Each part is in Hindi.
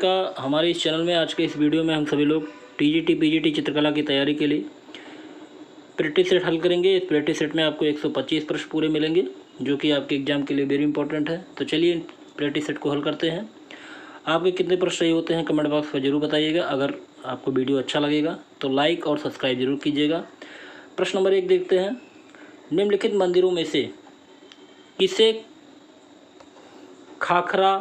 का हमारे इस चैनल में आज के इस वीडियो में हम सभी लोग टीजीटी पीजीटी चित्रकला की तैयारी के लिए प्रैक्टिस सेट हल करेंगे। इस प्रैक्टिस सेट में आपको 125 प्रश्न पूरे मिलेंगे, जो कि आपके एग्जाम के लिए वेरी इंपॉर्टेंट है। तो चलिए प्रैक्टिस सेट को हल करते हैं। आपके कितने प्रश्न सही होते हैं कमेंट बॉक्स में ज़रूर बताइएगा। अगर आपको वीडियो अच्छा लगेगा तो लाइक और सब्सक्राइब जरूर कीजिएगा। प्रश्न नंबर 1 देखते हैं। निम्नलिखित मंदिरों में से किसे खाखरा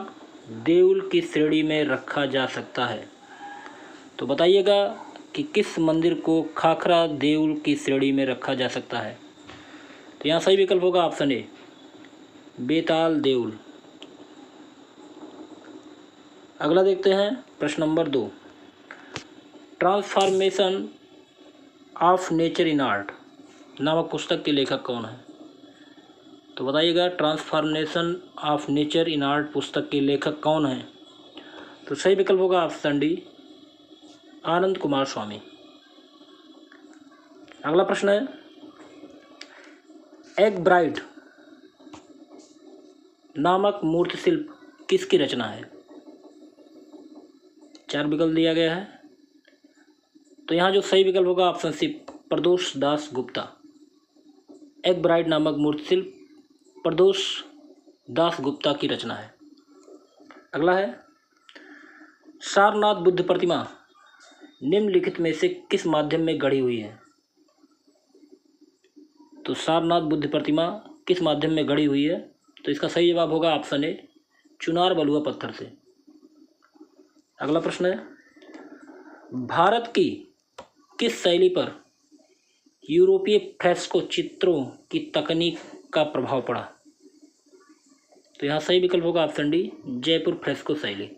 देउल की श्रेणी में रखा जा सकता है? तो बताइएगा कि किस मंदिर को खाखरा देउल की श्रेणी में रखा जा सकता है। तो यहाँ सही विकल्प होगा ऑप्शन ए, बेताल देउल। अगला देखते हैं प्रश्न number 2। Transformation of nature in art नामक पुस्तक के लेखक कौन है? तो बताइएगा transformation of nature in art पुस्तक के लेखक कौन है? तो सही विकल्प होगा ऑप्शन डी, आनंद कुमार स्वामी। अगला प्रश्न है, एग ब्राइड नामक मूर्ति शिल्प किसकी रचना है? 4 विकल्प दिया गया है। तो यहाँ जो सही विकल्प होगा ऑप्शन सी, प्रदोष दास गुप्ता। एग ब्राइड नामक मूर्ति शिल्प प्रदोष दास गुप्ता की रचना है। अगला है, सारनाथ बुद्ध प्रतिमा निम्नलिखित में से किस माध्यम में गढ़ी हुई है? तो सारनाथ बुद्ध प्रतिमा किस माध्यम में गढ़ी हुई है? तो इसका सही जवाब होगा ऑप्शन ए, चुनार बलुआ पत्थर से। अगला प्रश्न है, भारत की किस शैली पर यूरोपीय फ्रेस्को चित्रों की तकनीक का प्रभाव पड़ा? तो यहाँ सही विकल्प होगा ऑप्शन डी, जयपुर फ्रेस्को शैली।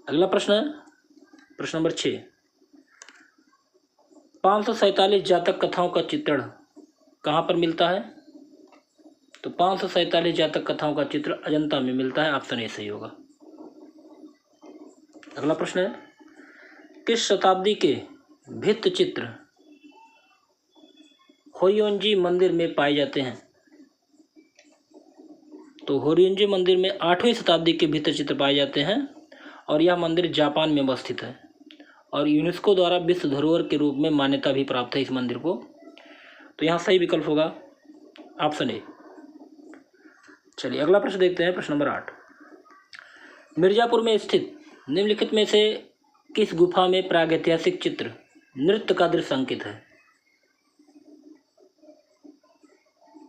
अगला प्रश्न है प्रश्न नंबर 6। 547 जातक कथाओं का चित्रण कहाँ पर मिलता है? तो 547 जातक कथाओं का चित्र अजंता में मिलता है। ऑप्शन ए सही होगा। अगला प्रश्न है, किस शताब्दी के भित्त चित्र होरियोंजी मंदिर में पाए जाते हैं? तो होरियोंजी मंदिर में 8वीं शताब्दी के भित्त चित्र पाए जाते हैं और यह मंदिर जापान में अवस्थित है और यूनेस्को द्वारा विश्व धरोहर के रूप में मान्यता भी प्राप्त है इस मंदिर को। तो यहाँ सही विकल्प होगा ऑप्शन ए। चलिए अगला प्रश्न देखते हैं। प्रश्न नंबर 8। मिर्जापुर में स्थित निम्नलिखित में से किस गुफा में प्रागैतिहासिक चित्र नृत्य का दृश्य अंकित है?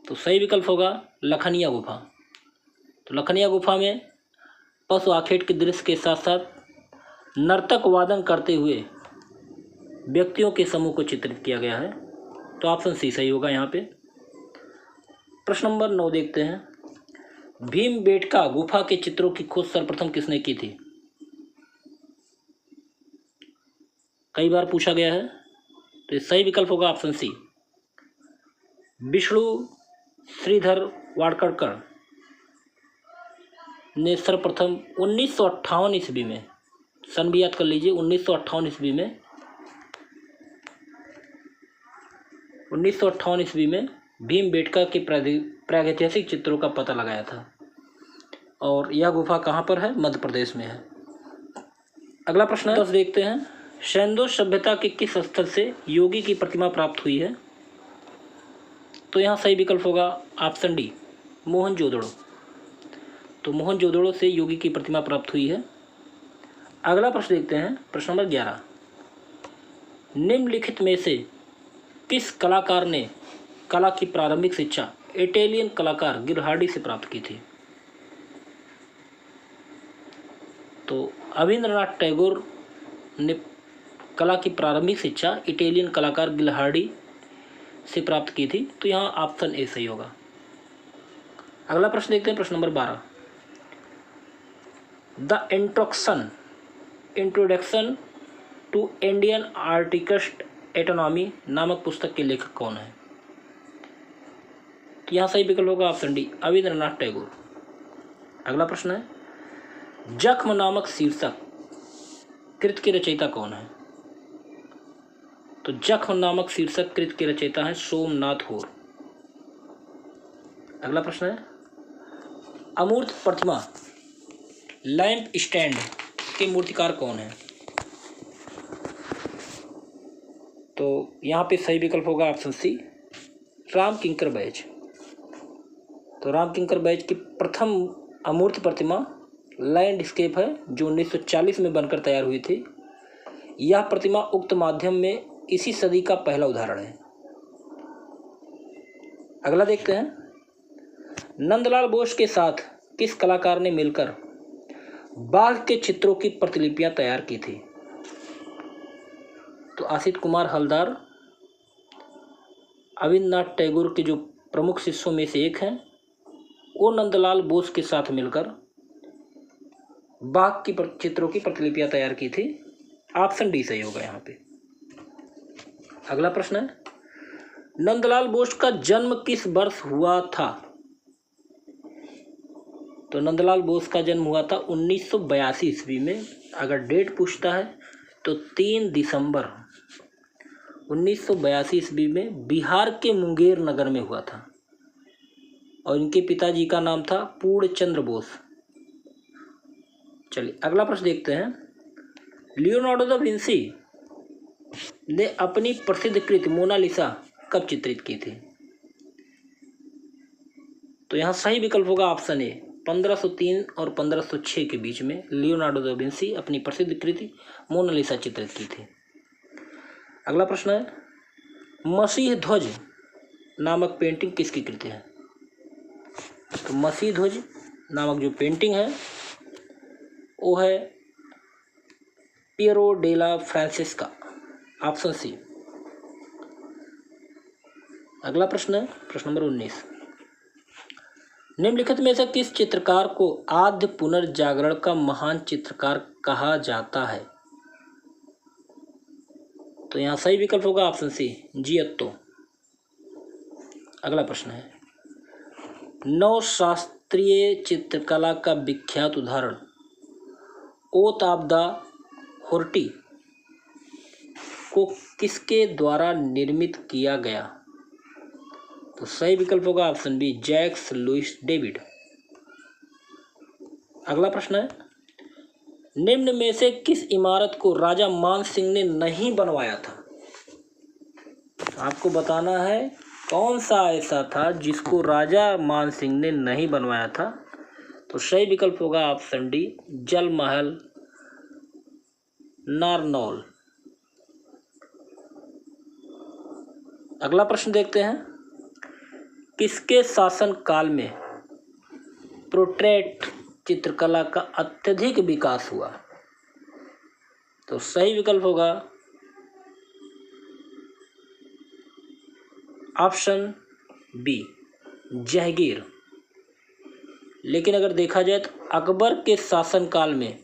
तो सही विकल्प होगा लखनिया गुफा। तो लखनिया गुफा में पशु आखेट के दृश्य के साथ साथ नर्तक वादन करते हुए व्यक्तियों के समूह को चित्रित किया गया है। तो ऑप्शन सी सही होगा यहाँ पे। प्रश्न नंबर 9 देखते हैं। भीमबेटका गुफा के चित्रों की खोज सर्वप्रथम किसने की थी? कई बार पूछा गया है। तो सही विकल्प होगा ऑप्शन सी, विष्णु श्रीधर वाडकरकर ने सर्वप्रथम 1958 ईस्वी में, सन भी याद कर लीजिए, 1958 ईस्वी में 1958 ईस्वी में भीमबेटका के प्रागैतिहासिक चित्रों का पता लगाया था और यह गुफा कहाँ पर है? मध्य प्रदेश में है। अगला प्रश्न 10 देखते हैं। सैंदोज सभ्यता के किस स्थल से योगी की प्रतिमा प्राप्त हुई है? तो यहाँ सही विकल्प होगा ऑप्शन डी, मोहनजोदड़ो। तो मोहनजोदड़ो से योगी की प्रतिमा प्राप्त हुई है। अगला प्रश्न देखते हैं। प्रश्न नंबर 11। निम्नलिखित में से किस कलाकार ने कला की प्रारंभिक शिक्षा इटालियन कलाकार गिरहार्डी से प्राप्त की थी? तो रवींद्रनाथ टैगोर ने कला की प्रारंभिक शिक्षा इटालियन कलाकार गिरहार्डी से प्राप्त की थी। तो यहाँ ऑप्शन ए सही होगा। अगला प्रश्न देखते हैं। प्रश्न number 12। The introduction to Indian artist anatomy नामक पुस्तक के लेखक कौन है? तो यहाँ सही विकल्प होगा ऑप्शन डी, रवींद्रनाथ टैगोर। अगला प्रश्न है, जख्म नामक शीर्षक कृत के रचयिता कौन है? तो जख्म नामक शीर्षक कृत के रचयिता है सोमनाथ होर। अगला प्रश्न है, अमूर्त प्रतिमा लैंप स्टैंड के मूर्तिकार कौन है? तो यहाँ पे सही विकल्प होगा ऑप्शन सी, राम किंकर बैज। तो राम किंकर बैज की प्रथम अमूर्त प्रतिमा लैंडस्केप है जो 1940 में बनकर तैयार हुई थी। यह प्रतिमा उक्त माध्यम में इसी सदी का पहला उदाहरण है। अगला देखते हैं, नंदलाल बोस के साथ किस कलाकार ने मिलकर बाघ के चित्रों की प्रतिलिपियां तैयार की थी? तो आसित कुमार हलदार रविन्द्रनाथ टैगोर के जो प्रमुख शिष्यों में से एक हैं, वो नंदलाल बोस के साथ मिलकर बाघ की चित्रों की प्रतिलिपियां तैयार की थी। ऑप्शन डी सही होगा यहाँ पे। अगला प्रश्न है, नंदलाल बोस का जन्म किस वर्ष हुआ था? तो नंदलाल बोस का जन्म हुआ था 1982 ईस्वी में। अगर डेट पूछता है तो 3 दिसंबर 1982 ईस्वी में बिहार के मुंगेर नगर में हुआ था और इनके पिताजी का नाम था पूर्णचंद्र बोस। चलिए अगला प्रश्न देखते हैं, लियोनार्डो दा विंसी ने अपनी प्रसिद्ध कृति मोनालिसा कब चित्रित की थी? तो यहाँ सही विकल्प होगा ऑप्शन ए, 1503 और 1506 के बीच में लियोनार्डो दा विंसी अपनी प्रसिद्ध कृति मोनालिसा चित्रित की थी। अगला प्रश्न है, मसीह ध्वज नामक पेंटिंग किसकी कृति है? तो मसीह ध्वज नामक जो पेंटिंग है वो है Piero Della Francesca. Option C. अगला प्रश्न है प्रश्न नंबर 19, निम्नलिखित में से किस चित्रकार को आद्य पुनर्जागरण का महान चित्रकार कहा जाता है? तो यहाँ सही विकल्प होगा ऑप्शन सी, जियत्तो। अगला प्रश्न है, नव शास्त्रीय चित्रकला का विख्यात उदाहरण ओथ ऑफ द होर्टी को किसके द्वारा निर्मित किया गया? तो सही विकल्प होगा option B, Jacques Louis David. अगला प्रश्न है, निम्न में से किस इमारत को राजा मान सिंह ने नहीं बनवाया था? आपको बताना है कौन सा ऐसा था जिसको राजा मान सिंह ने नहीं बनवाया था। तो सही विकल्प होगा ऑप्शन डी, जल महल नारनौल। अगला प्रश्न देखते हैं, किसके शासन काल में पोर्ट्रेट चित्रकला का अत्यधिक विकास हुआ? तो सही विकल्प होगा ऑप्शन बी, जहांगीर। लेकिन अगर देखा जाए तो अकबर के शासनकाल में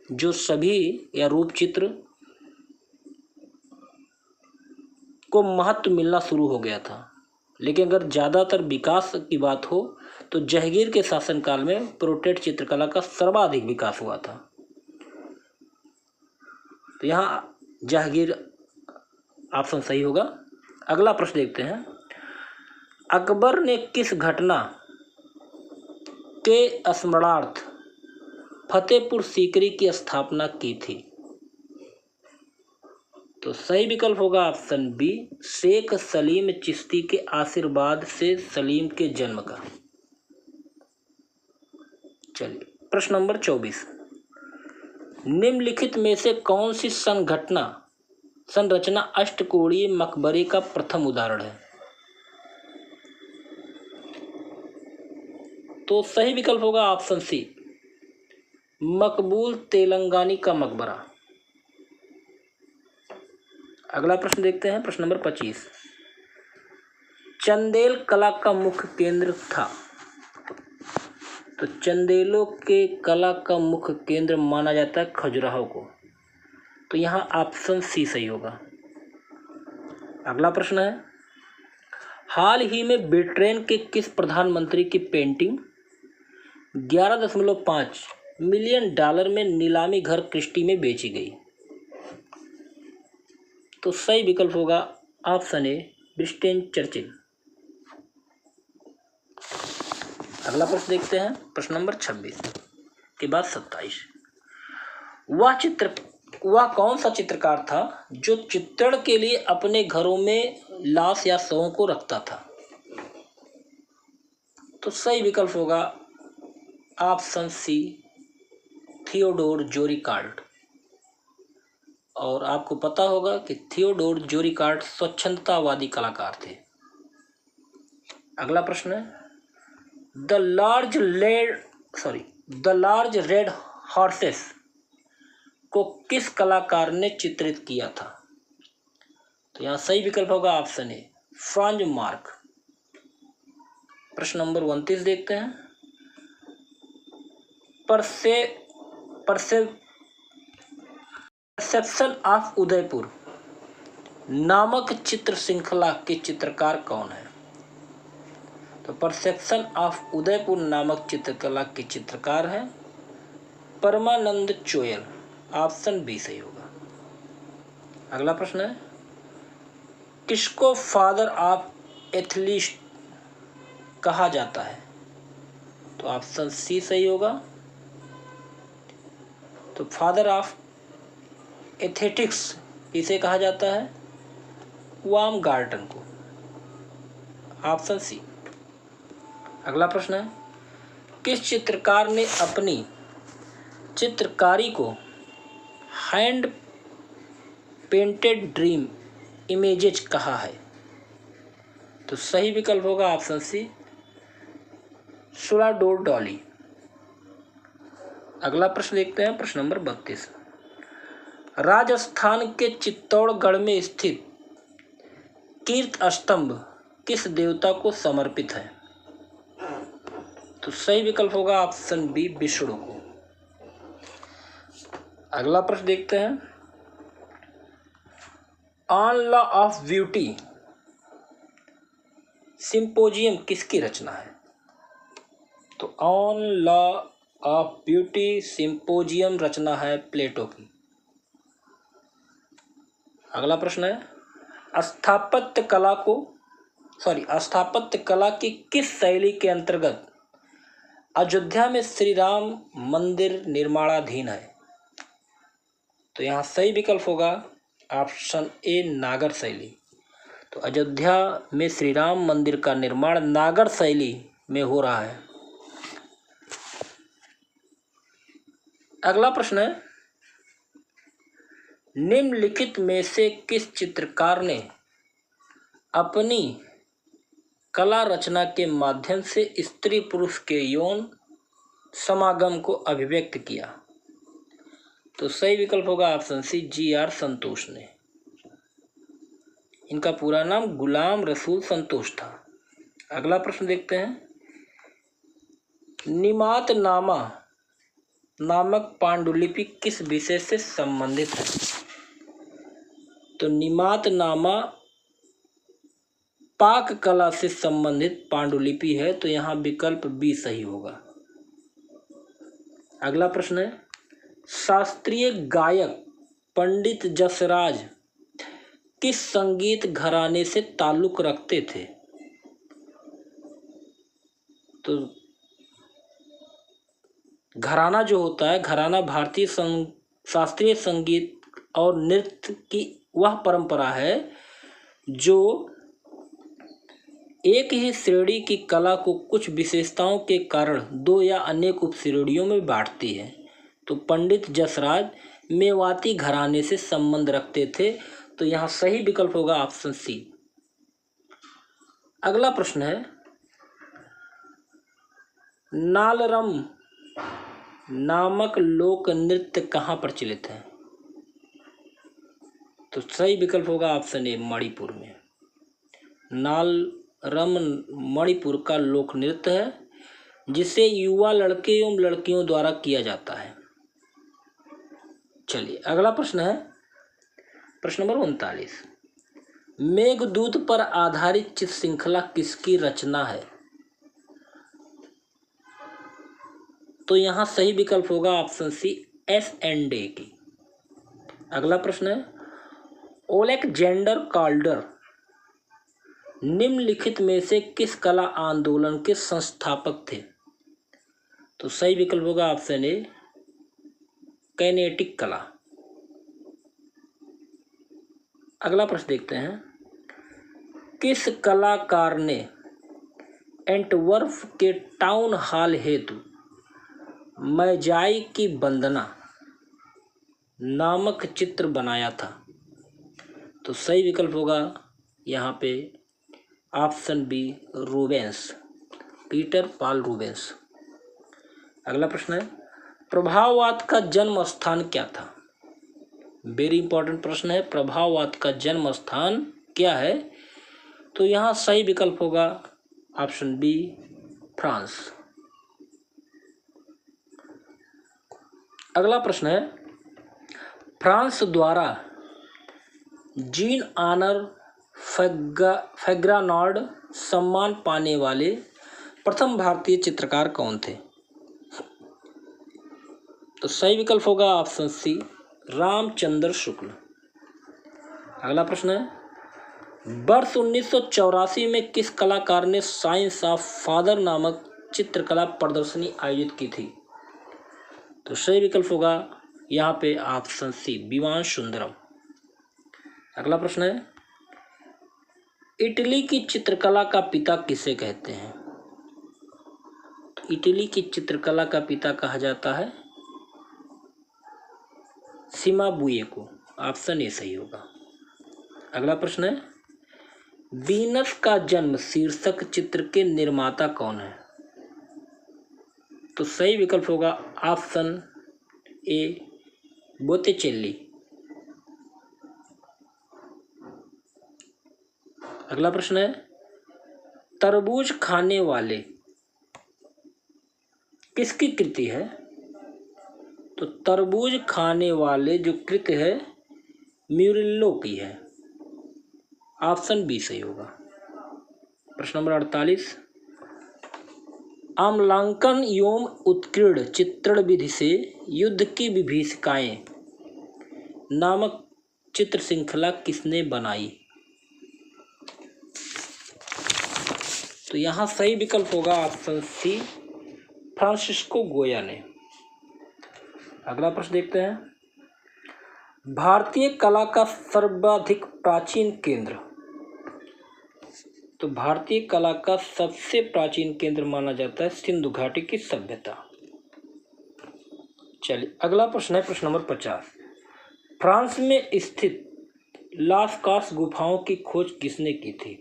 जो सभी या रूप चित्र को महत्व मिलना शुरू हो गया था। लेकिन अगर ज़्यादातर विकास की बात हो तो जहांगीर के शासनकाल में पोर्ट्रेट चित्रकला का सर्वाधिक विकास हुआ था। तो यहाँ जहांगीर ऑप्शन सही होगा। अगला प्रश्न देखते हैं, अकबर ने किस घटना के स्मरणार्थ फतेहपुर सीकरी की स्थापना की थी? तो सही विकल्प होगा ऑप्शन बी, शेख सलीम चिश्ती के आशीर्वाद से सलीम के जन्म का। चलिए प्रश्न नंबर 24, निम्नलिखित में से कौन सी संरचना अष्टकोणीय मकबरे का प्रथम उदाहरण है? तो सही विकल्प होगा ऑप्शन सी, मकबूल तेलंगानी का मकबरा। अगला प्रश्न देखते हैं प्रश्न नंबर 25, चंदेल कला का मुख्य केंद्र था? तो चंदेलों के कला का मुख्य केंद्र माना जाता है खजुराहो को। तो यहाँ ऑप्शन सी सही होगा। अगला प्रश्न है, हाल ही में ब्रिटेन के किस प्रधानमंत्री की पेंटिंग 11.5 मिलियन डॉलर में नीलामी घर क्रिस्टी में बेची गई? तो सही विकल्प होगा ऑप्शन ए, विंस्टन चर्चिल। अगला प्रश्न देखते हैं प्रश्न नंबर 26, के बाद 27। वह कौन सा चित्रकार था जो चित्रण के लिए अपने घरों में लाश या शवों को रखता था? तो सही विकल्प होगा ऑप्शन सी, थियोडोर जोरिकार्ड। और आपको पता होगा कि थियोडोर जोरिकार्ड स्वच्छंदतावादी कलाकार थे। अगला प्रश्न है, द लार्ज रेड हॉर्सेस को किस कलाकार ने चित्रित किया था? तो यहाँ सही विकल्प होगा ऑप्शन ए, फ्रांज मार्क। प्रश्न नंबर 29 देखते हैं, परसेप्शन ऑफ उदयपुर नामक चित्र श्रृंखला के चित्रकार कौन है? तो परसेप्शन ऑफ उदयपुर नामक चित्रकला के चित्रकार हैं परमानंद चोयल। ऑप्शन बी सही होगा। अगला प्रश्न है, किसको फादर ऑफ एथलीट कहा जाता है? तो ऑप्शन सी सही होगा। तो फादर ऑफ एथेटिक्स किसे कहा जाता है? वाम गार्टन को। Option C. अगला प्रश्न है, किस चित्रकार ने अपनी चित्रकारी को हैंड पेंटेड ड्रीम इमेजेस कहा है? तो सही विकल्प होगा ऑप्शन सी, साल्वाडोर डाली। अगला प्रश्न देखते हैं, प्रश्न नंबर 32। राजस्थान के चित्तौड़गढ़ में स्थित कीर्त स्तंभ किस देवता को समर्पित है? तो सही विकल्प होगा ऑप्शन बी, विष्णु को। अगला प्रश्न देखते हैं, on law of beauty symposium किसकी रचना है? तो on law of beauty symposium रचना है प्लेटो की। अगला प्रश्न है, स्थापत्य कला की किस शैली के अंतर्गत अयोध्या में श्री राम मंदिर निर्माणाधीन है? तो यहाँ सही विकल्प होगा ऑप्शन ए, नागर शैली। तो अयोध्या में श्री राम मंदिर का निर्माण नागर शैली में हो रहा है। अगला प्रश्न है, निम्नलिखित में से किस चित्रकार ने अपनी कला रचना के माध्यम से स्त्री पुरुष के यौन समागम को अभिव्यक्त किया? तो सही विकल्प होगा ऑप्शन सी, जी.आर. संतोष ने। इनका पूरा नाम गुलाम रसूल संतोष था। अगला प्रश्न देखते हैं, निमात नामा नामक पांडुलिपि किस विषय से संबंधित है? तो निमात नामा पाक कला से संबंधित पांडुलिपि है, तो यहाँ विकल्प बी सही होगा। अगला प्रश्न है, शास्त्रीय गायक पंडित जसराज किस संगीत घराने से ताल्लुक रखते थे? तो घराना जो होता है, घराना भारतीय शास्त्रीय संगीत और नृत्य की वह परंपरा है जो एक ही श्रेणी की कला को कुछ विशेषताओं के कारण दो या अनेक उपश्रेणियों में बांटती है। तो पंडित जसराज मेवाती घराने से संबंध रखते थे, तो यहाँ सही विकल्प होगा ऑप्शन सी। अगला प्रश्न है, नालरम नामक लोक नृत्य कहाँ प्रचलित है? तो सही विकल्प होगा ऑप्शन ए, मणिपुर में। नालरम मणिपुर का लोक नृत्य है जिसे युवा लड़के एवं लड़कियों द्वारा किया जाता है। चलिए अगला प्रश्न है, प्रश्न नंबर 39। मेघदूत पर आधारित चित्र श्रृंखला किसकी रचना है? तो यहाँ सही विकल्प होगा ऑप्शन सी, एस.एन. डे की। अगला प्रश्न है, ओलेक्जेंडर काल्डर निम्नलिखित में से किस कला आंदोलन के संस्थापक थे? तो सही विकल्प होगा ऑप्शन ए कैनेटिक कला। अगला प्रश्न देखते हैं, किस कलाकार ने एंटवर्प के टाउन हॉल हेतु मैजाई की वंदना नामक चित्र बनाया था? तो सही विकल्प होगा यहाँ पे option B Rubens, Peter Paul Rubens. अगला प्रश्न है, प्रभाववाद का जन्म स्थान क्या था? वेरी इंपॉर्टेंट प्रश्न है, प्रभाववाद का जन्म स्थान क्या है? तो यहाँ सही विकल्प होगा ऑप्शन बी फ्रांस। अगला प्रश्न है, फ्रांस द्वारा जीन ऑनर फेग्रानॉर्ड सम्मान पाने वाले प्रथम भारतीय चित्रकार कौन थे? तो सही विकल्प होगा ऑप्शन सी रामचंद्र शुक्ल। अगला प्रश्न है, वर्ष 1984 में किस कलाकार ने साइंस ऑफ फादर नामक चित्रकला प्रदर्शनी आयोजित की थी? तो सही विकल्प होगा यहाँ पे ऑप्शन सी विवान सुंदरम। अगला प्रश्न है, इटली की चित्रकला का पिता किसे कहते हैं? तो इटली की चित्रकला का पिता कहा जाता है सिमाबुए को। ऑप्शन ए सही होगा। अगला प्रश्न है, वीनस का जन्म शीर्षक चित्र के निर्माता कौन है? तो सही विकल्प होगा ऑप्शन ए बोत्तिचेल्ली। अगला प्रश्न है, तरबूज खाने वाले किसकी कृति है? तो तरबूज खाने वाले जो कृति है म्यूरिल्लो की है। ऑप्शन बी सही होगा। प्रश्न नंबर 48, आमलांकन एवं उत्कीर्ण चित्रण विधि से युद्ध की विभीषिकाएं नामक चित्र श्रृंखला किसने बनाई? तो यहाँ सही विकल्प होगा ऑप्शन सी फ्रांसिस्को गोया ने। अगला प्रश्न देखते हैं, भारतीय कला का सर्वाधिक प्राचीन केंद्र। तो भारतीय कला का सबसे प्राचीन केंद्र माना जाता है सिंधु घाटी की सभ्यता। चलिए अगला प्रश्न है प्रश्न नंबर 50, फ्रांस में स्थित लास्कास गुफाओं की खोज किसने की थी?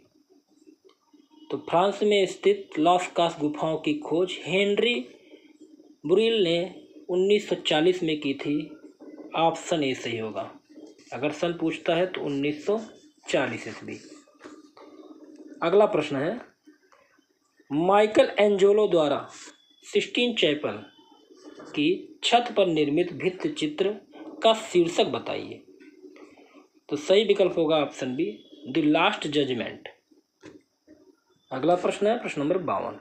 तो फ्रांस में स्थित लास्कास गुफाओं की खोज हेनरी ब्रुइल ने 1940 में की थी। ऑप्शन ए सही होगा। अगर सन पूछता है तो 1940 ईस्वी। अगला प्रश्न है, माइकल एंजेलो द्वारा सिस्टीन चैपल की छत पर निर्मित भित्ति चित्र का शीर्षक बताइए। तो सही विकल्प होगा option B the last judgment. अगला प्रश्न है प्रश्न नंबर 52,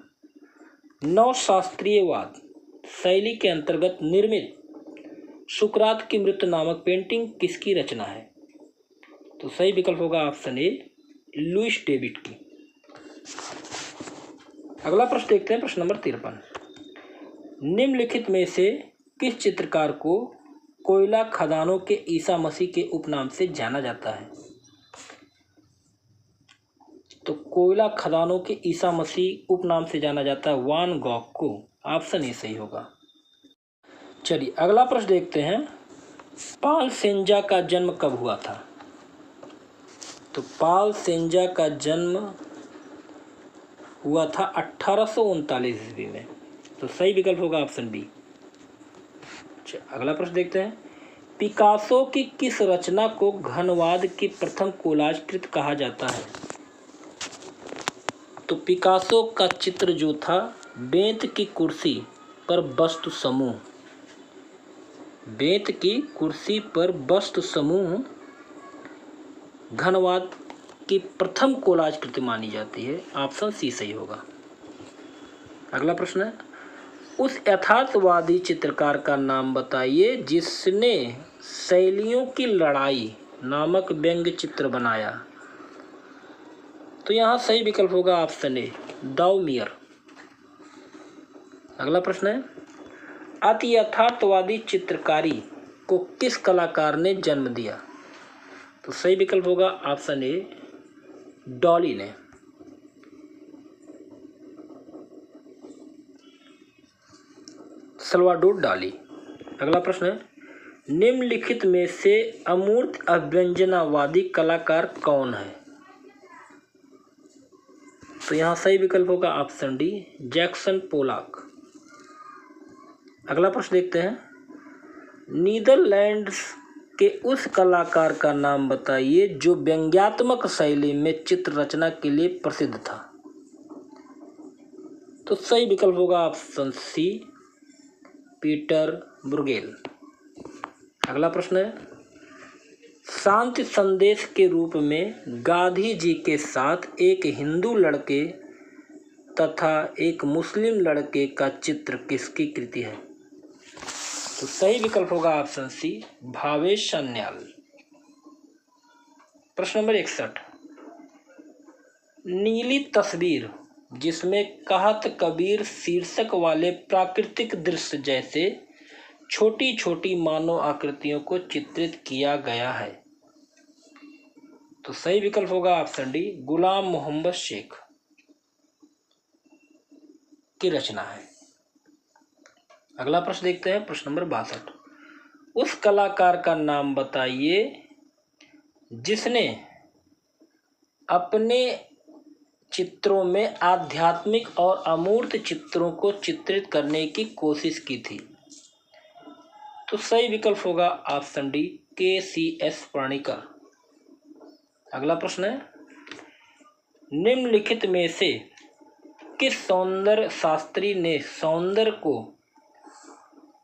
नवशास्त्रीयवाद शैली के अंतर्गत निर्मित सुकरात की मृत्यु नामक पेंटिंग किसकी रचना है? तो सही विकल्प होगा ऑप्शन ए लुइस डेविड की। अगला प्रश्न देखते हैं प्रश्न नंबर 53, निम्नलिखित में से किस चित्रकार को कोयला खदानों के ईसा मसीह के उपनाम से जाना जाता है? तो कोयला खदानों के ईसा मसीह उपनाम से जाना जाता है वान गॉग को। ऑप्शन ए सही होगा। चलिए अगला प्रश्न देखते हैं, पाल सेंजा का जन्म कब हुआ था? तो पाल सेंजा का जन्म हुआ था 1839 ईस्वी में। तो सही विकल्प होगा ऑप्शन बी। अगला प्रश्न देखते हैं, पिकासो की किस रचना को घनवाद की प्रथम कोलाजकृत कहा जाता है? तो पिकासो का चित्र जो था बेंत की कुर्सी पर वस्तु समूह, बेंत की कुर्सी पर वस्तु समूह घनवाद की प्रथम कोलाज कृति मानी जाती है। ऑप्शन सी सही होगा। अगला प्रश्न है, उस यथार्थवादी चित्रकार का नाम बताइए जिसने शैलियों की लड़ाई नामक व्यंग्य चित्र बनाया। तो यहाँ सही विकल्प होगा ऑप्शन ए दाउमियर। अगला प्रश्न है, अति यथार्थवादी चित्रकारी को किस कलाकार ने जन्म दिया? तो सही विकल्प होगा ऑप्शन ए, डॉली ने। सल्वाडोर डाली। अगला प्रश्न है, निम्नलिखित में से अमूर्त अभ्यंजनावादी कलाकार कौन है? तो यहाँ सही विकल्प होगा ऑप्शन डी, जैक्सन पोलॉक। अगला प्रश्न देखते हैं, नीदरलैंड्स के उस कलाकार का नाम बताइए जो व्यंग्यात्मक शैली में चित्र रचना के लिए प्रसिद्ध था। तो सही विकल्प होगा ऑप्शन सी, पीटर ब्रुगेल। अगला प्रश्न है, शांति संदेश के रूप में गांधी जी के साथ एक हिंदू लड़के तथा एक मुस्लिम लड़के का चित्र किसकी कृति है? तो सही विकल्प होगा ऑप्शन सी, भावेश सान्याल। प्रश्न नंबर 61, नीली तस्वीर जिसमें कहत कबीर शीर्षक वाले प्राकृतिक दृश्य जैसे छोटी छोटी मानव आकृतियों को चित्रित किया गया है। तो सही विकल्प होगा ऑप्शन डी, गुलाम मोहम्मद शेख की रचना है। अगला प्रश्न देखते हैं, प्रश्न नंबर 62, उस कलाकार का नाम बताइए जिसने अपने चित्रों में आध्यात्मिक और अमूर्त चित्रों को चित्रित करने की कोशिश की थी। तो सही विकल्प होगा ऑप्शन डी, KCS प्रणिकर। अगला प्रश्न है, निम्नलिखित में से किस सौंदर्य शास्त्री ने सौंदर्य को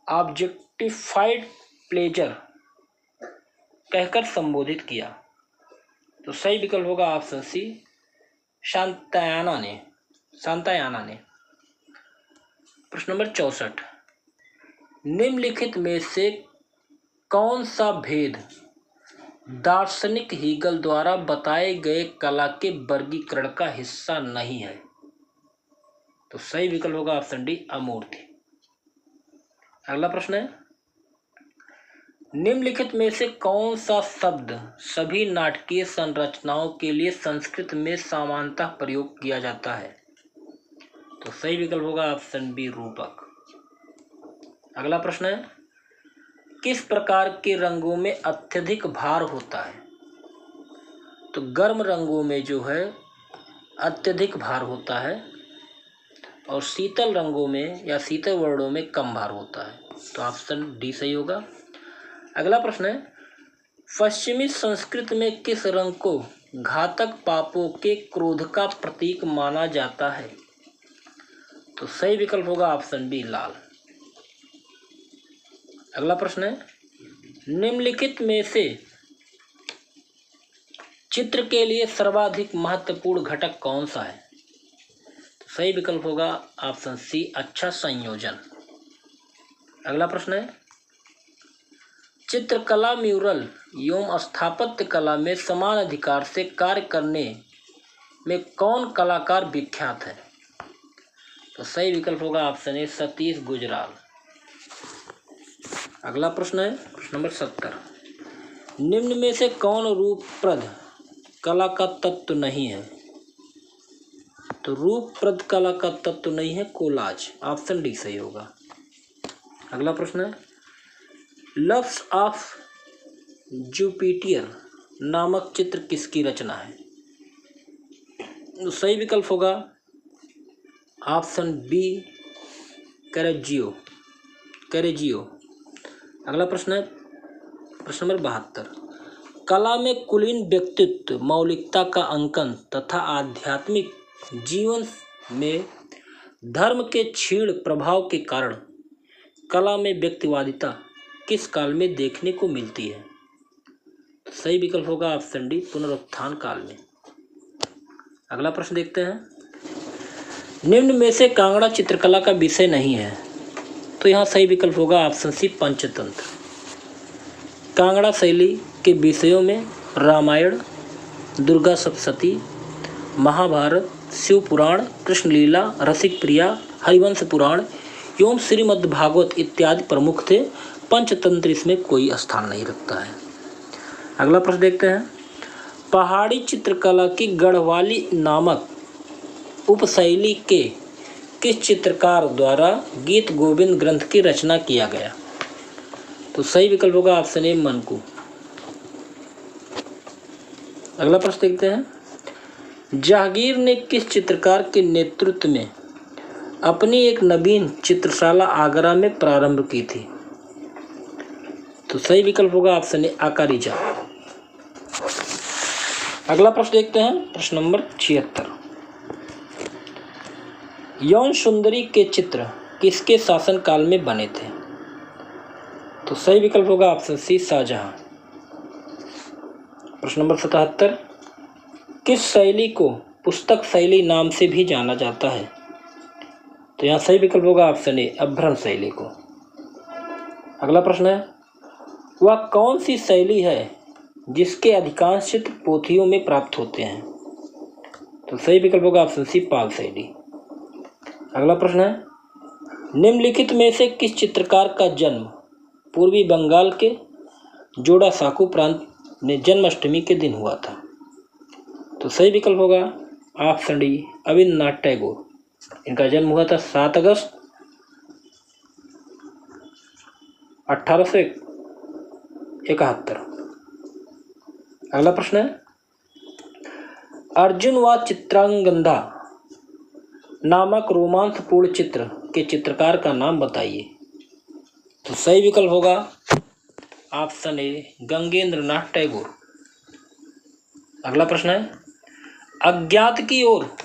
ऑब्जेक्टिफाइड प्लेजर कहकर संबोधित किया? तो सही विकल्प होगा ऑप्शन सी, शांतायाना ने। प्रश्न नंबर 64, निम्नलिखित में से कौन सा भेद दार्शनिक हीगल द्वारा बताए गए कला के वर्गीकरण का हिस्सा नहीं है? तो सही विकल्प होगा ऑप्शन डी, अमूर्ति। अगला प्रश्न है, निम्नलिखित में से कौन सा शब्द सभी नाटकीय संरचनाओं के लिए संस्कृत में सामान्यतः प्रयोग किया जाता है? तो सही विकल्प होगा ऑप्शन बी, रूपक। अगला प्रश्न है, किस प्रकार के रंगों में अत्यधिक भार होता है? तो गर्म रंगों में जो है अत्यधिक भार होता है और शीतल रंगों में या शीतल वर्णों में कम भार होता है। तो ऑप्शन डी सही होगा। अगला प्रश्न है, पश्चिमी संस्कृति में किस रंग को घातक पापों के क्रोध का प्रतीक माना जाता है? तो सही विकल्प होगा ऑप्शन बी, लाल। अगला प्रश्न है, निम्नलिखित में से चित्र के लिए सर्वाधिक महत्वपूर्ण घटक कौन सा है? तो सही विकल्प होगा ऑप्शन सी, अच्छा संयोजन। अगला प्रश्न है, चित्रकला, म्यूरल एवं स्थापत्य कला में समान अधिकार से कार्य करने में कौन कलाकार विख्यात है? तो सही विकल्प होगा ऑप्शन ए, सतीश गुजराल। अगला प्रश्न है, प्रश्न नंबर 70, निम्न में से कौन रूपप्रद कला का तत्व नहीं है? तो रूपप्रद कला का तत्व नहीं है कोलाज। ऑप्शन डी सही होगा। अगला प्रश्न है, लव्स ऑफ जुपिटर नामक चित्र किसकी रचना है? तो सही विकल्प होगा ऑप्शन बी, कैरेजियो। अगला प्रश्न है, प्रश्न नंबर 72, कला में कुलीन व्यक्तित्व, मौलिकता का अंकन तथा आध्यात्मिक जीवन में धर्म के क्षीण प्रभाव के कारण कला में व्यक्तिवादिता किस काल में देखने को मिलती है? सही विकल्प होगा ऑप्शन डी, पुनरुत्थान काल में। अगला प्रश्न देखते हैं, निम्न में से कांगड़ा चित्रकला का विषय नहीं है? तो यहाँ सही विकल्प होगा ऑप्शन सी, पंचतंत्र। कांगड़ा शैली के विषयों में रामायण, दुर्गा सप्तशती, महाभारत, शिव पुराण, कृष्ण लीला, रसिक प्रिया, हरिवंश पुराण एवं श्रीमद्भागवत इत्यादि प्रमुख थे। पंचतंत्र इसमें कोई स्थान नहीं रखता है। अगला प्रश्न देखते हैं। पहाड़ी चित्रकला की गढ़वाली नामक उपशैली के किस चित्रकार द्वारा गीत गोविंद ग्रंथ की रचना किया गया? तो सही विकल्प होगा ऑप्शन ए मनकू। अगला प्रश्न देखते हैं। जहांगीर ने किस चित्रकार के नेतृत्व में अपनी एक नवीन चित्रशाला आगरा में प्रारंभ की थी? तो सही विकल्प होगा ऑप्शन ए आकारीजा। अगला प्रश्न देखते हैं। प्रश्न नंबर 76। यौन सुंदरी के चित्र किसके शासनकाल में बने थे? तो सही विकल्प होगा ऑप्शन सी शाहजहां। प्रश्न नंबर 77। किस शैली को पुस्तक शैली नाम से भी जाना जाता है? तो यहाँ सही विकल्प होगा ऑप्शन ए अभ्रंश शैली को। अगला प्रश्न है। वह कौन सी शैली है जिसके अधिकांश चित्र पोथियों में प्राप्त होते हैं? तो सही विकल्प होगा ऑप्शन सी पाल शैली। अगला प्रश्न है। निम्नलिखित में से किस चित्रकार का जन्म पूर्वी बंगाल के जोड़ासाकू प्रांत में जन्माष्टमी के दिन हुआ था? तो सही विकल्प होगा ऑप्शन डी रविन्द्रनाथ टैगोर। इनका जन्म हुआ था 7 अगस्त 1871। अगला प्रश्न है। अर्जुन व चित्रांगदा नामक रोमांसपूर्ण चित्र के चित्रकार का नाम बताइए। तो सही विकल्प होगा ऑप्शन ए गंगेंद्रनाथ टैगोर। अगला प्रश्न है। अज्ञात की ओर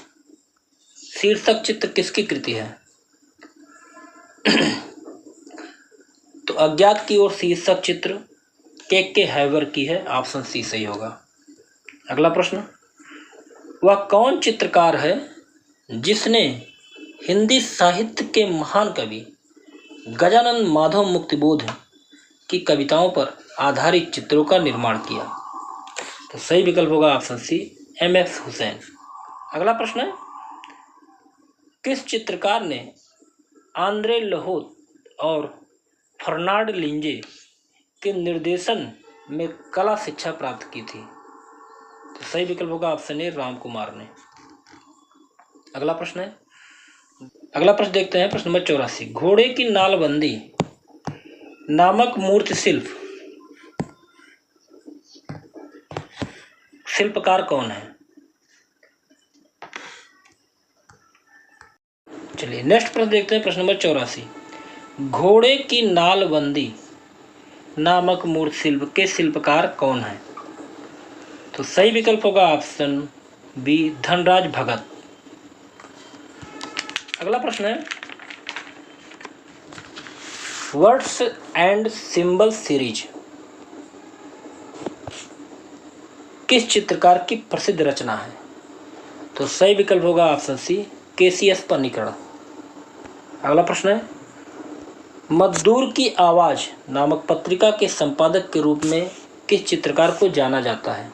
शीर्षक चित्र किसकी कृति है? तो अज्ञात की ओर शीर्षक चित्र के हैवर की है। ऑप्शन सी सही होगा। अगला प्रश्न। वह कौन चित्रकार है जिसने हिंदी साहित्य के महान कवि गजानन माधव मुक्तिबोध की कविताओं पर आधारित चित्रों का निर्माण किया? तो सही विकल्प होगा ऑप्शन सी एम.एफ. हुसैन। अगला प्रश्न है। किस चित्रकार ने आंद्रे लहोत और फर्नांड लिंजे के निर्देशन में कला शिक्षा प्राप्त की थी? तो सही विकल्प होगा ऑप्शन ए राम कुमार ने। अगला प्रश्न है। अगला प्रश्न देखते हैं। प्रश्न नंबर 84। घोड़े की नालबंदी नामक मूर्ति शिल्पकार कौन है? चलिए नेक्स्ट प्रश्न देखते हैं। प्रश्न नंबर 84। घोड़े की नालबंदी नामक मूर्ति शिल्प के शिल्पकार कौन है? तो सही विकल्प होगा ऑप्शन बी धनराज भगत। अगला प्रश्न है। वर्ड्स एंड सिंबल सीरीज किस चित्रकार की प्रसिद्ध रचना है? तो सही विकल्प होगा ऑप्शन सी केसीएस पन्नीकरण। अगला प्रश्न है। मजदूर की आवाज नामक पत्रिका के संपादक के रूप में किस चित्रकार को जाना जाता है?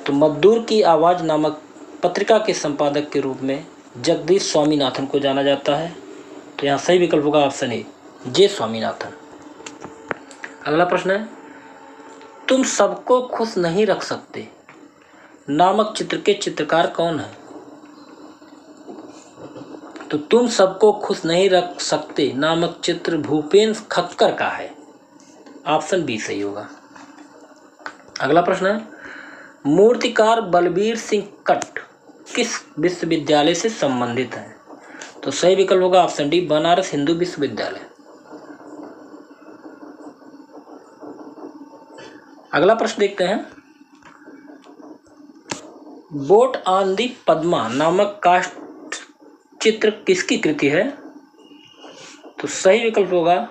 तो मजदूर की आवाज नामक पत्रिका के संपादक के रूप में जगदीश स्वामीनाथन को जाना जाता है। तो यहाँ सही विकल्प होगा ऑप्शन ए जे स्वामीनाथन। अगला प्रश्न है। तुम सबको खुश नहीं रख सकते नामक चित्र के चित्रकार कौन है? तो तुम सबको खुश नहीं रख सकते नामक चित्र भूपेंद्र खक्कर का है। ऑप्शन बी सही होगा। अगला प्रश्न है। मूर्तिकार बलबीर सिंह कट किस विश्वविद्यालय से संबंधित है? तो सही विकल्प होगा ऑप्शन डी बनारस हिंदू विश्वविद्यालय। अगला प्रश्न देखते हैं। बोट ऑन दी पद्मा नामक काष्ठ चित्र किसकी कृति है? तो सही विकल्प होगा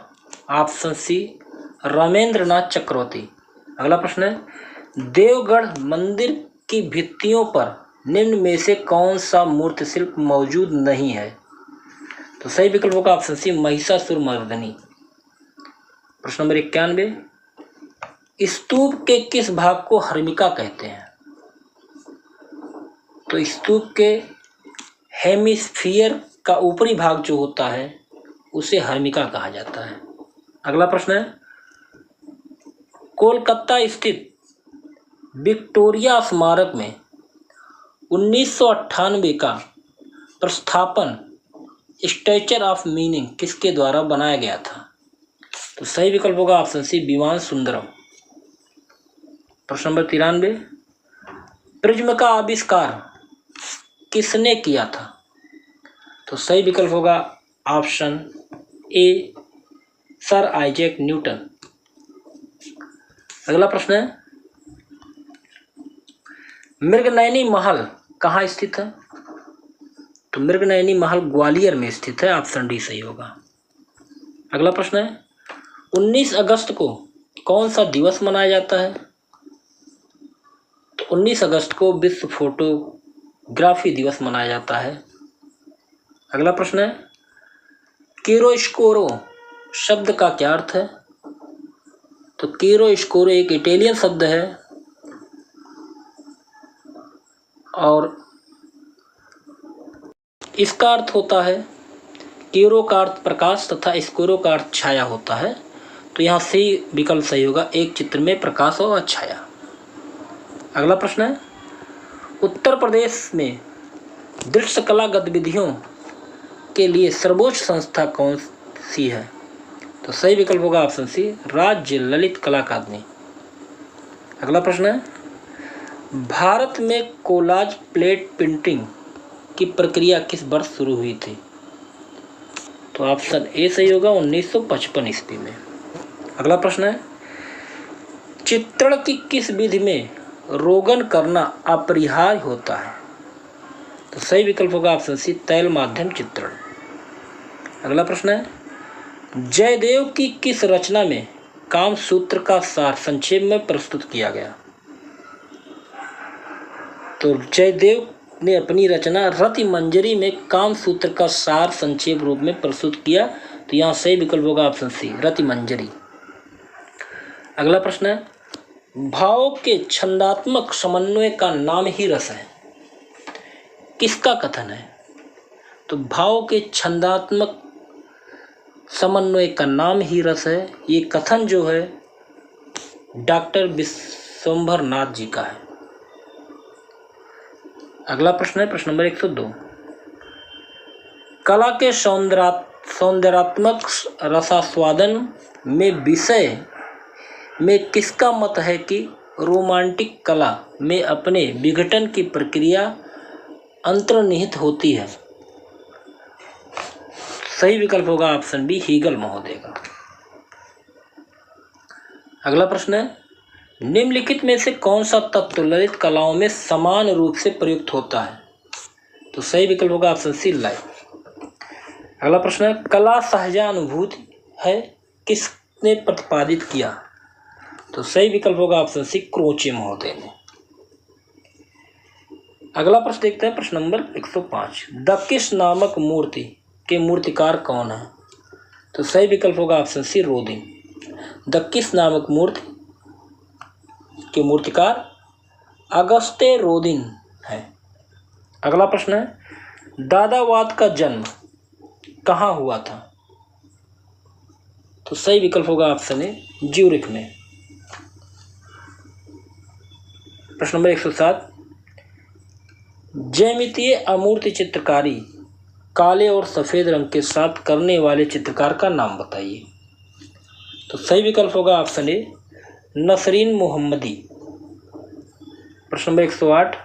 ऑप्शन सी रामेंद्रनाथ चक्रवर्ती। अगला प्रश्न है। देवगढ़ मंदिर की भित्तियों पर निम्न में से कौन सा मूर्ति शिल्प मौजूद नहीं है? तो सही विकल्प होगा ऑप्शन सी महिषासुर मर्दनी। प्रश्न नंबर 91। स्तूप के किस भाग को हर्मिका कहते हैं? तो स्तूप के हेमिस्फीयर का ऊपरी भाग जो होता है उसे हर्मिका कहा जाता है। अगला प्रश्न है, कोलकाता स्थित विक्टोरिया स्मारक में 1998 का प्रस्थापन स्टैचर ऑफ मीनिंग किसके द्वारा बनाया गया था? तो सही विकल्प होगा ऑप्शन सी, विमान सुंदरम। प्रश्न नंबर 93, प्रिज्म का आविष्कार किसने किया था? तो सही विकल्प होगा option A, sir Isaac Newton. अगला प्रश्न है, मृगनयनी महल कहाँ स्थित है? तो मृगनयनी महल ग्वालियर में स्थित है, ऑप्शन डी सही होगा। अगला प्रश्न है, 19 अगस्त को कौन सा दिवस मनाया जाता है? तो 19 अगस्त को विश्व फोटोग्राफी दिवस मनाया जाता है। अगला प्रश्न है, किरोस्कोरो शब्द का क्या अर्थ है? तो किरोस्कोरो एक इटालियन शब्द है और इसका अर्थ होता है, किरो का अर्थ प्रकाश तथा स्कोरो का अर्थ छाया होता है। तो यहाँ सही विकल्प सही होगा, एक चित्र में प्रकाश और छाया। अगला प्रश्न है, उत्तर प्रदेश में दृश्य कला गतिविधियों के लिए सर्वोच्च संस्था कौन सी है? तो सही विकल्प होगा ऑप्शन सी, राज्य ललित कला अकादमी। अगला प्रश्न है, भारत में कोलाज प्लेट प्रिंटिंग की प्रक्रिया किस वर्ष शुरू हुई थी? तो ऑप्शन ए सही होगा, 1955 ईस्वी में। अगला प्रश्न है, चित्रण की किस विधि में रोगन करना अपरिहार्य होता है? तो सही विकल्प होगा ऑप्शन सी, तैल माध्यम चित्रण। अगला प्रश्न है, जयदेव की किस रचना में काम सूत्र का सार संक्षेप में प्रस्तुत किया गया? तो जयदेव ने अपनी रचना रतिमंजरी में काम सूत्र का सार संक्षेप रूप में प्रस्तुत किया। तो यहाँ सही विकल्प होगा ऑप्शन सी, रतिमंजरी। अगला प्रश्न है, भावों के छंदात्मक समन्वय का नाम ही रस है, किसका कथन है? तो भावों के छंदात्मक समन्वय का नाम ही रस है, ये कथन जो है डॉक्टर विश्वंभर नाथ जी का है। अगला प्रश्न है प्रश्न नंबर 102, कला के सौंदर्यात्मक रसास्वादन में विषय में किसका मत है कि रोमांटिक कला में अपने विघटन की प्रक्रिया अंतर्निहित होती है? सही विकल्प होगा ऑप्शन बी, हीगल महोदय का। अगला प्रश्न है, निम्नलिखित में से कौन सा तत्व ललित कलाओं में समान रूप से प्रयुक्त होता है? तो सही विकल्प होगा ऑप्शन सी, लय। अगला प्रश्न है, कला सहजानुभूति है, किसने प्रतिपादित किया? तो सही विकल्प होगा ऑप्शन सी, क्रोचे महोदय ने। अगला प्रश्न देखते हैं प्रश्न नंबर 105, दक्किश नामक मूर्ति के मूर्तिकार कौन है? तो सही विकल्प होगा ऑप्शन सी, रोदिन। दक्किश नामक मूर्ति के मूर्तिकार अगस्ते रोदिन है। अगला प्रश्न है, दादावाद का जन्म कहाँ हुआ था? तो सही विकल्प होगा ऑप्शन ए, ज्यूरिख में। प्रश्न नंबर 107, ज्यामितीय अमूर्त चित्रकारी काले और सफ़ेद रंग के साथ करने वाले चित्रकार का नाम बताइए। तो सही विकल्प होगा ऑप्शन ए, नसरीन मोहम्मदी। प्रश्न नंबर 108,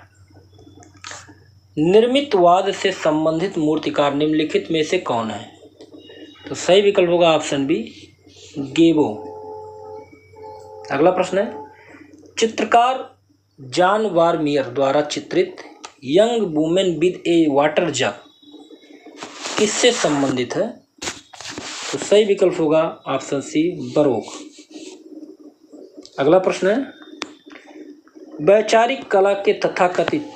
निर्मितवाद से संबंधित मूर्तिकार निम्नलिखित में से कौन है? तो सही विकल्प होगा ऑप्शन बी, गेबो। अगला प्रश्न है, चित्रकार जॉन वारमियर द्वारा चित्रित young women with a water jug किससे संबंधित है? तो सही विकल्प होगा ऑप्शन सी, बरोक। अगला प्रश्न है, वैचारिक कला के तथाकथित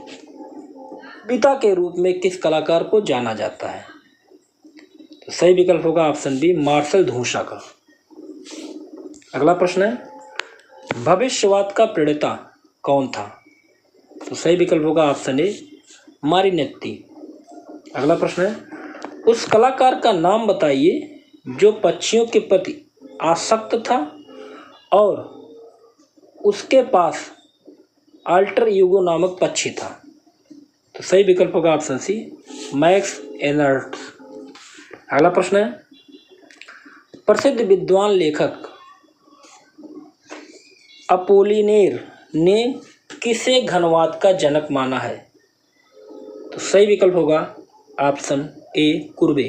पिता के रूप में किस कलाकार को जाना जाता है? तो सही विकल्प होगा ऑप्शन बी, मार्शल धूसा का। अगला प्रश्न है, भविष्यवाद का प्रणेता कौन था? तो सही विकल्प होगा ऑप्शन ए, मारिनेत्ती। अगला प्रश्न है, उस कलाकार का नाम बताइए जो पक्षियों के प्रति आसक्त था और उसके पास अल्टर ईगो नामक पक्षी था। तो सही विकल्प होगा ऑप्शन सी, मैक्स एनर्ट। अगला प्रश्न है, प्रसिद्ध विद्वान लेखक अपोलिनेर ने किसे घनवाद का जनक माना है? तो सही विकल्प होगा ऑप्शन ए, कुर्बे।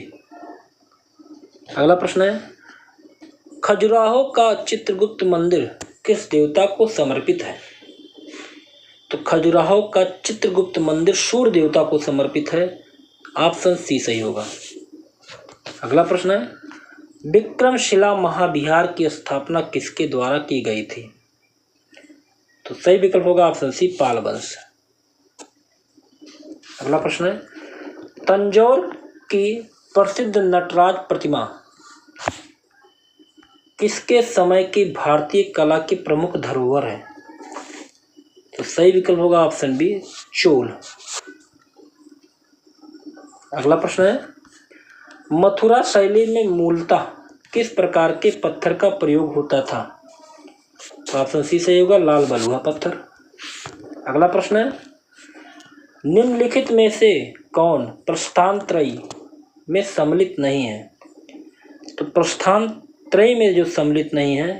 अगला प्रश्न है, खजुराहो का चित्रगुप्त मंदिर किस देवता को समर्पित है? तो खजुराहो का चित्रगुप्त मंदिर सूर्य देवता को समर्पित है। ऑप्शन सी सही होगा। अगला प्रश्न है, विक्रमशिला महाविहार की स्थापना किसके द्वारा की गई थी? तो सही विकल्प होगा ऑप्शन सी, पाल वंश। अगला प्रश्न है, तंजौर की प्रसिद्ध नटराज प्रतिमा किसके समय की भारतीय कला की प्रमुख धरोहर है? तो सही विकल्प होगा ऑप्शन बी, चोल। अगला प्रश्न है, मथुरा शैली में मूलतः किस प्रकार के पत्थर का प्रयोग होता था? तो ऑप्शन सी सही होगा, लाल बलुआ पत्थर। अगला प्रश्न है, निम्नलिखित में से कौन प्रस्थान त्रयी में सम्मिलित नहीं है? तो प्रस्थान त्रयी में जो सम्मिलित नहीं है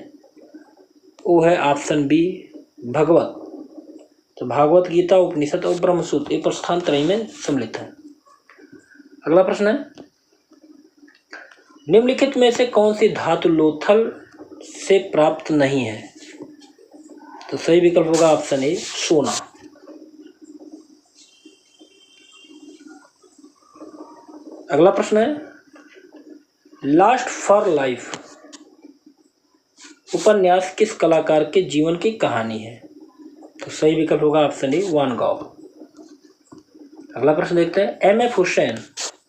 वो है ऑप्शन बी, भगवत। तो भागवत गीता, उपनिषद और ब्रह्मसूत्र ये प्रस्थान त्रयी में सम्मिलित है। अगला प्रश्न है, निम्नलिखित में से कौन सी धातु लोथल से प्राप्त नहीं है? तो सही विकल्प होगा ऑप्शन ए, सोना। अगला प्रश्न है, लास्ट फॉर लाइफ उपन्यास किस कलाकार के जीवन की कहानी है? तो सही विकल्प होगा ऑप्शन ए, वान गॉग। अगला प्रश्न देखते हैं, एम.एफ. हुसैन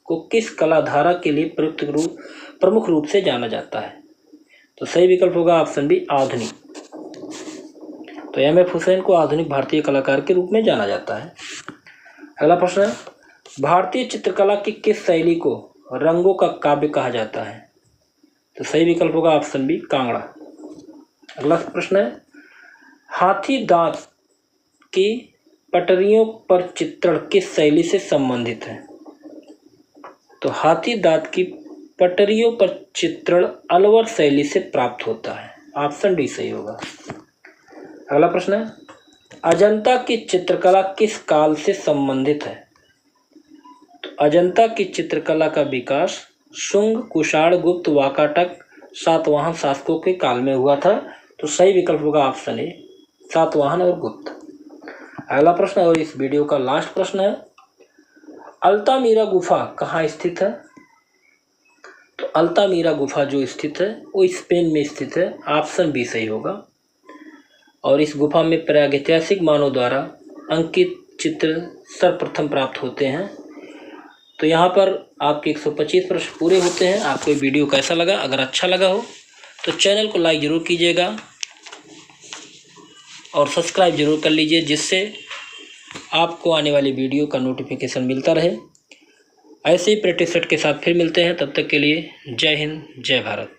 को किस कलाधारा के लिए प्रमुख रूप से जाना जाता है? तो सही विकल्प होगा ऑप्शन बी, आधुनिक। तो एम.एफ. हुसैन को आधुनिक भारतीय कलाकार के रूप में जाना जाता है। अगला प्रश्न है, भारतीय चित्रकला की किस शैली को रंगों का काव्य कहा जाता है? तो सही विकल्प होगा ऑप्शन बी, कांगड़ा। अगला प्रश्न है, हाथी दांत की पटरियों पर चित्रण किस शैली से संबंधित है? तो हाथी दांत की पटरियों पर चित्रण अलवर शैली से प्राप्त होता है। ऑप्शन डी सही होगा। अगला प्रश्न है, अजंता की चित्रकला किस काल से संबंधित है? तो अजंता की चित्रकला का विकास शुंग, कुषाण, गुप्त, वाकाटक, सातवाहन शासकों के काल में हुआ था। तो सही विकल्प होगा ऑप्शन ए, सातवाहन और गुप्त। अगला प्रश्न और इस वीडियो का लास्ट प्रश्न है, अल्तामीरा गुफा कहाँ स्थित है? तो अल्तामीरा गुफा जो स्थित है वो स्पेन में स्थित है। ऑप्शन बी सही होगा। और इस गुफा में प्रागैतिहासिक मानव द्वारा अंकित चित्र सर्वप्रथम प्राप्त होते हैं। तो यहाँ पर आपके 125 प्रश्न पूरे होते हैं। आपको ये वीडियो कैसा लगा? अगर अच्छा लगा हो तो चैनल को लाइक ज़रूर कीजिएगा और सब्सक्राइब जरूर कर लीजिए, जिससे आपको आने वाली वीडियो का नोटिफिकेशन मिलता रहे। ऐसे ही प्रैक्टिस सेट के साथ फिर मिलते हैं। तब तक के लिए जय हिंद, जय भारत।